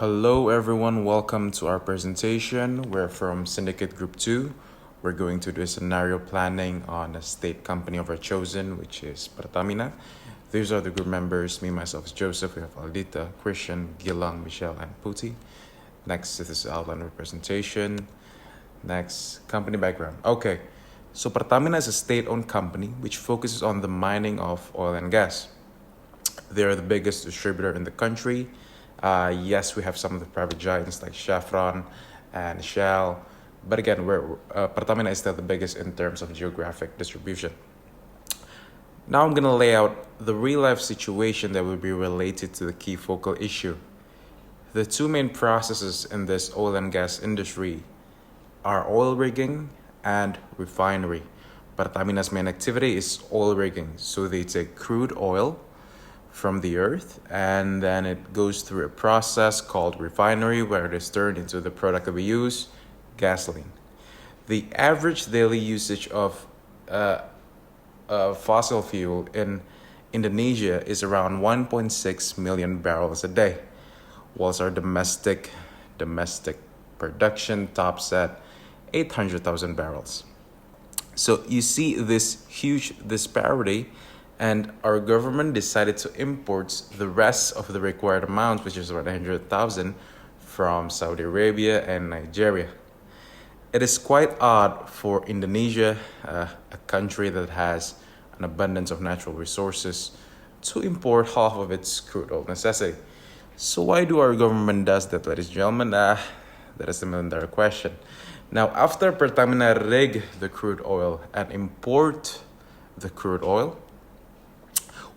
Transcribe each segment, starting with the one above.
Hello, everyone. Welcome to our presentation. We're from Syndicate Group 2. We're going to do a scenario planning on a state company of our chosen, which is Pertamina. These are the group members. Me, myself, is Joseph. We have Aldhita, Christian, Gilang, Michelle, and Puti. Next, this is the outline of the presentation. Next, company background. Okay, so Pertamina is a state-owned company which focuses on the mining of oil and gas. They're the biggest distributor in the country. Yes, we have some of the private giants like Chevron and Shell, but again, Pertamina is still the biggest in terms of geographic distribution. Now I'm going to lay out the real-life situation that will be related to the key focal issue. The two main processes in this oil and gas industry are oil rigging and refinery. Pertamina's main activity is oil rigging, so they take crude oil from the earth and then it goes through a process called refinery where it is turned into the product that we use, gasoline. The average daily usage of fossil fuel in Indonesia is around 1.6 million barrels a day, whilst our domestic production tops at 800,000 barrels. So you see this huge disparity, and our government decided to import the rest of the required amount, which is around 100,000, from Saudi Arabia and Nigeria. It is quite odd for Indonesia, a country that has an abundance of natural resources, to import half of its crude oil necessity. So why do our government does that, ladies and gentlemen? That is the million-dollar question. Now, after Pertamina rig the crude oil and import the crude oil,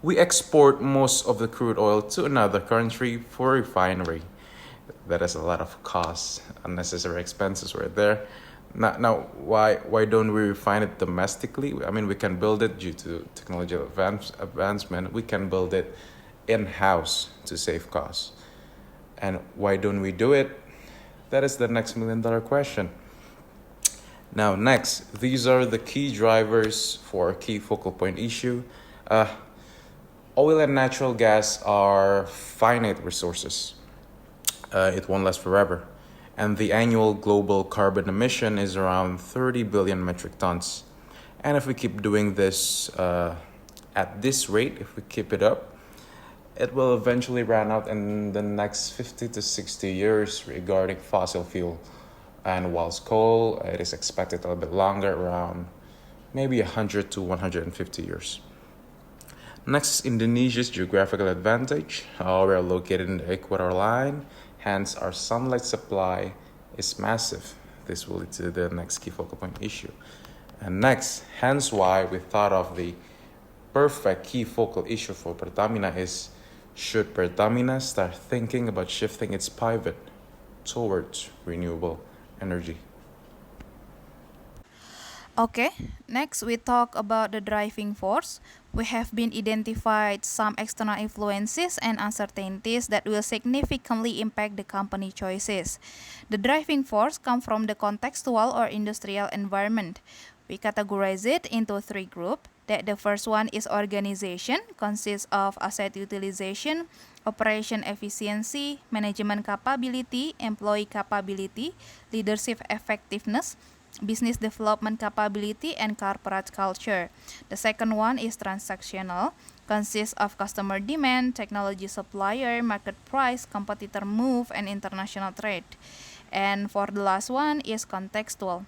we export most of the crude oil to another country for refinery. That is a lot of costs, unnecessary expenses right there. Now, why don't we refine it domestically? I mean, we can build it due to technological advancement. We can build it in-house to save costs. And why don't we do it? That is the next million-dollar question. Now, next, these are the key drivers for a key focal point issue. Oil and natural gas are finite resources. It won't last forever. And the annual global carbon emission is around 30 billion metric tons. And if we keep doing this at this rate, if we keep it up, it will eventually run out in the next 50 to 60 years regarding fossil fuel. And whilst coal, it is expected a little bit longer, around maybe 100 to 150 years. Next is Indonesia's geographical advantage. We are located in the equator line, hence our sunlight supply is massive. This will lead to the next key focal point issue. And next, hence why we thought of the perfect key focal issue for Pertamina is, should Pertamina start thinking about shifting its pivot towards renewable energy? Okay, next we talk about the driving force. We have been identified some external influences and uncertainties that will significantly impact the company choices. The driving force comes from the contextual or industrial environment. We categorize it into three groups. That the first one is organization, consists of asset utilization, operation efficiency, management capability, employee capability, leadership effectiveness, business development capability, and corporate culture. The second one is transactional, consists of customer demand, technology supplier, market price, competitor move, and international trade. And for the last one is contextual,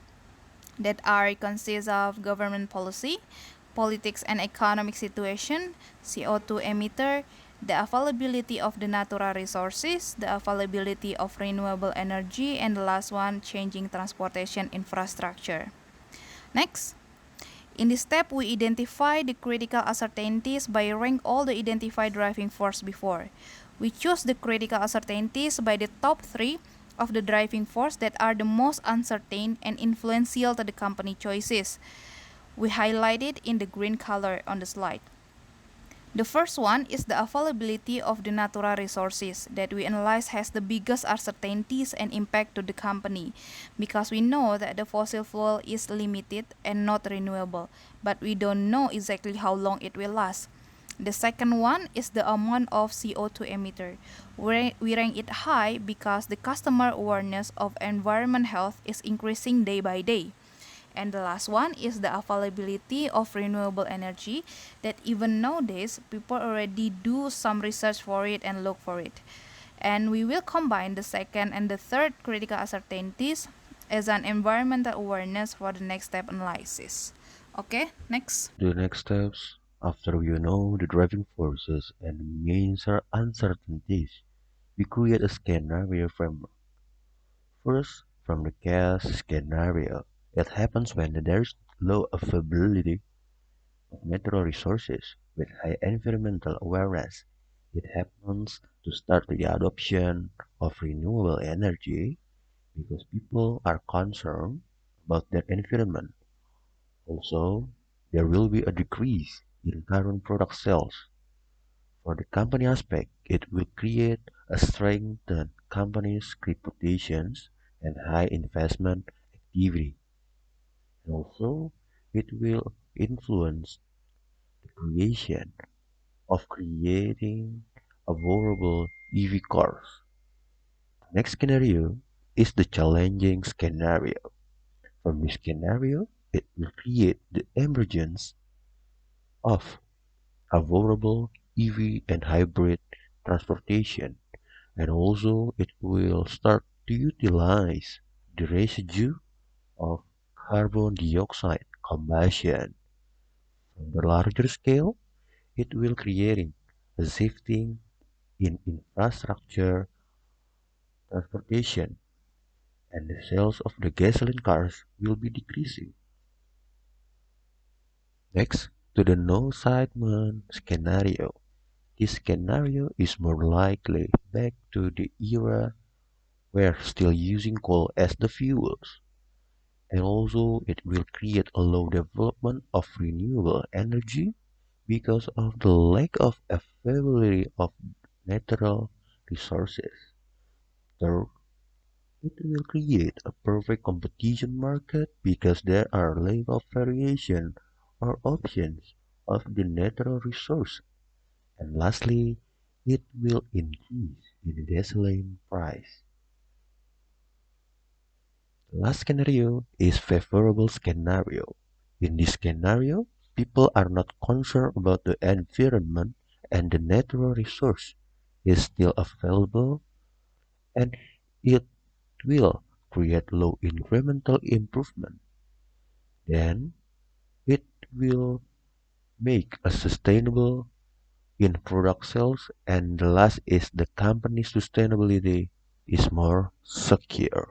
that are consists of government policy, politics and economic situation, CO2 emitter, the availability of the natural resources, the availability of renewable energy, and the last one, changing transportation infrastructure. Next, in this step, we identify the critical uncertainties by rank all the identified driving force before. We choose the critical uncertainties by the top three of the driving force that are the most uncertain and influential to the company choices. We highlight it in the green color on the slide. The first one is the availability of the natural resources that we analyze has the biggest uncertainties and impact to the company, because we know that the fossil fuel is limited and not renewable, but we don't know exactly how long it will last. The second one is the amount of CO2 emitter. We rank it high because the customer awareness of environment health is increasing day by day. And the last one is the availability of renewable energy that even nowadays people already do some research for it and look for it. And we will combine the second and the third critical uncertainties as an environmental awareness for the next step analysis. Okay, next. The next steps, after you know the driving forces and major uncertainties, we create a scenario framework. First, from the case scenario, it happens when there is low availability of natural resources with high environmental awareness. It happens to start the adoption of renewable energy because people are concerned about their environment. Also, there will be a decrease in current product sales. For the company aspect, it will create a strengthened company's reputations and high investment activity. And also, it will influence the creating affordable EV cars. Next scenario is the challenging scenario. From this scenario, it will create the emergence of affordable EV and hybrid transportation, and also it will start to utilize the residue of carbon dioxide combustion. On the larger scale, it will creating a shifting in infrastructure transportation, and the sales of the gasoline cars will be decreasing. Next, to the no segment scenario. This scenario is more likely back to the era where still using coal as the fuels, and also it will create a low development of renewable energy because of the lack of availability of natural resources. Third, it will create a perfect competition market because there are lack of variation or options of the natural resource. And lastly, it will increase in the gasoline price. The last scenario is favorable scenario. In this scenario, people are not concerned about the environment and the natural resource is still available, and it will create low incremental improvement. Then it will make a sustainable in product sales, and the last is the company sustainability is more secure.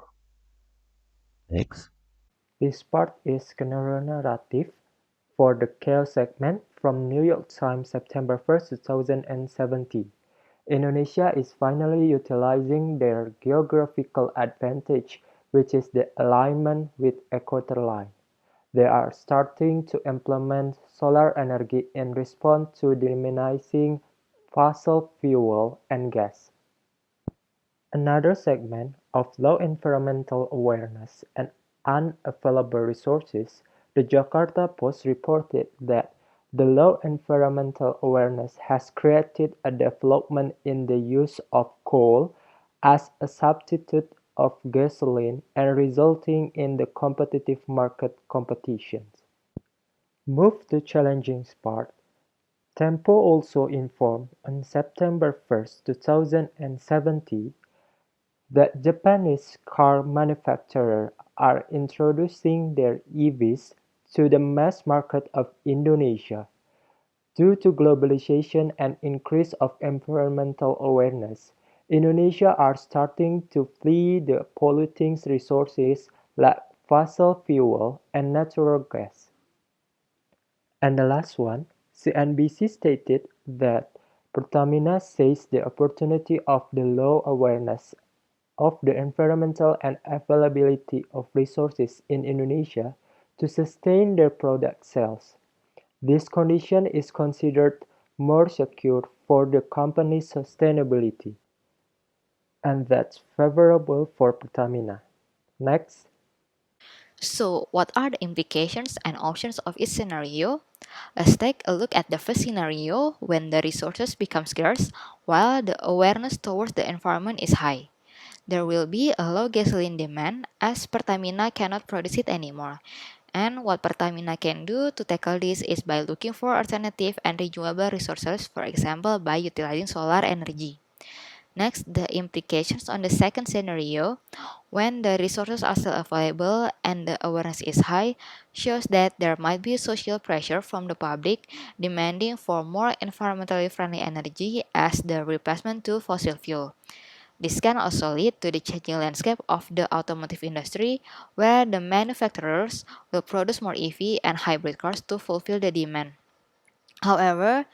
Next. This part is scenario narrative for the chaos segment from New York Times September 1st, 2017. Indonesia is finally utilizing their geographical advantage, which is the alignment with equator line. They are starting to implement solar energy in response to diminishing fossil fuel and gas. Another segment of low environmental awareness and unavailable resources, the Jakarta Post reported that the low environmental awareness has created a development in the use of coal as a substitute of gasoline and resulting in the competitive market competitions. Move to challenging part. Tempo also informed on September 1st, 2017 that Japanese car manufacturers are introducing their EVs to the mass market of Indonesia. Due to globalization and increase of environmental awareness, Indonesia are starting to flee the polluting resources like fossil fuel and natural gas. And the last one, CNBC stated that Pertamina seized the opportunity of the low awareness of the environmental and availability of resources in Indonesia to sustain their product sales. This condition is considered more secure for the company's sustainability, and that's favorable for Pertamina. Next. So, what are the implications and options of each scenario? Let's take a look at the first scenario when the resources become scarce while the awareness towards the environment is high. There will be a low gasoline demand as Pertamina cannot produce it anymore. And what Pertamina can do to tackle this is by looking for alternative and renewable resources, for example, by utilizing solar energy. Next, the implications on the second scenario, when the resources are still available and the awareness is high, shows that there might be social pressure from the public demanding for more environmentally friendly energy as the replacement to fossil fuel. This can also lead to the changing landscape of the automotive industry, where the manufacturers will produce more EV and hybrid cars to fulfill the demand. However,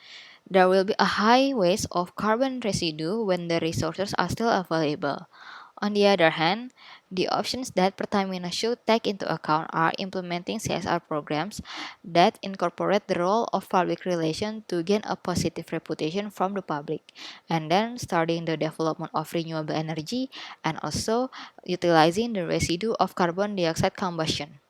there will be a high waste of carbon residue when the resources are still available. On the other hand, the options that Pertamina should take into account are implementing CSR programs that incorporate the role of public relations to gain a positive reputation from the public, and then starting the development of renewable energy and also utilizing the residue of carbon dioxide combustion.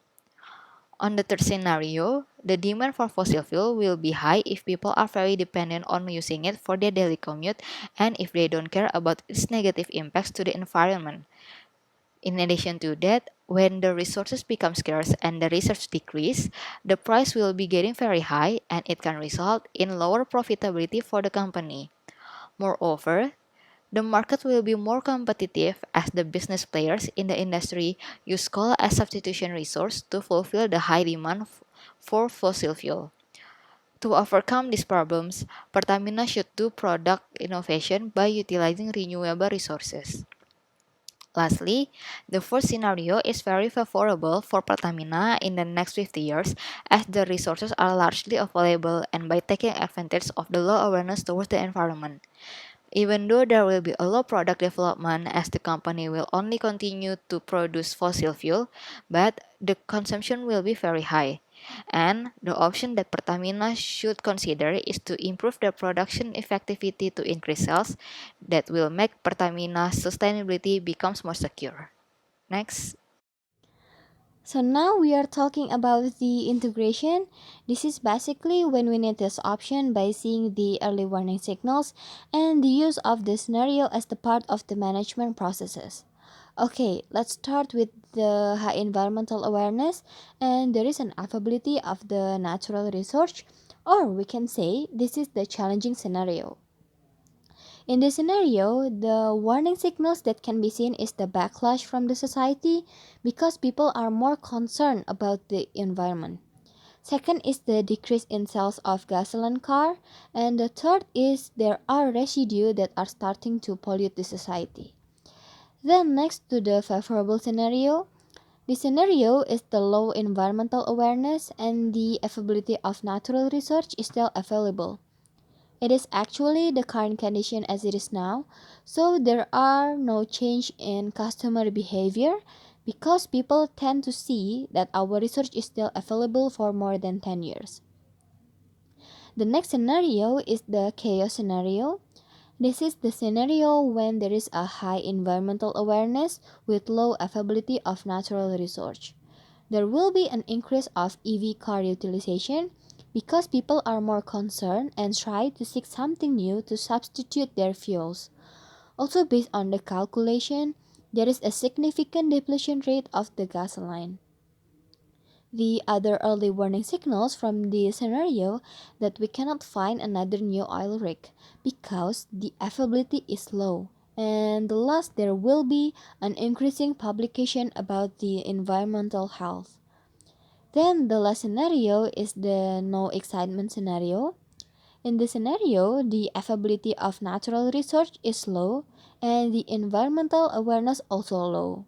On the third scenario, the demand for fossil fuel will be high if people are very dependent on using it for their daily commute and if they don't care about its negative impacts to the environment. In addition to that, when the resources become scarce and the research decrease, the price will be getting very high and it can result in lower profitability for the company. Moreover, the market will be more competitive as the business players in the industry use coal as substitution resource to fulfill the high demand for fossil fuel. To overcome these problems, Pertamina should do product innovation by utilizing renewable resources. Lastly, the first scenario is very favorable for Pertamina in the next 50 years as the resources are largely available and by taking advantage of the low awareness towards the environment. Even though there will be a low product development as the company will only continue to produce fossil fuel, but the consumption will be very high. And the option that Pertamina should consider is to improve the production effectivity to increase sales that will make Pertamina's sustainability becomes more secure. Next. So now we are talking about the integration. This is basically when we need this option by seeing the early warning signals and the use of the scenario as the part of the management processes. Okay, let's start with the high environmental awareness, and there is an availability of the natural resource, or we can say this is the challenging scenario. In this scenario, the warning signals that can be seen is the backlash from the society because people are more concerned about the environment. Second is the decrease in sales of gasoline car, and the third is there are residue that are starting to pollute the society. Then next to the favorable scenario, the scenario is the low environmental awareness and the availability of natural resource is still available. It is actually the current condition as it is now, so there are no change in customer behavior because people tend to see that our research is still available for more than 10 years. The next scenario is the chaos scenario. This is the scenario when there is a high environmental awareness with low availability of natural resource. There will be an increase of EV car utilization because people are more concerned and try to seek something new to substitute their fuels. Also, based on the calculation, there is a significant depletion rate of the gasoline. The other early warning signals from the scenario that we cannot find another new oil rig because the availability is low. And the last, there will be an increasing publication about the environmental health. Then the last scenario is the no excitement scenario. In this scenario, the availability of natural resource is low and the environmental awareness also low.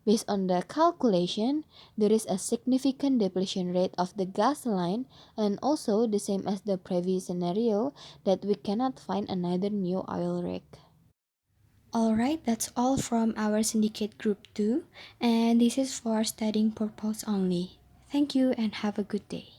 Based on the calculation, there is a significant depletion rate of the gasoline and also the same as the previous scenario that we cannot find another new oil rig. Alright, that's all from our Syndicate Group 2, and this is for studying purpose only. Thank you and have a good day.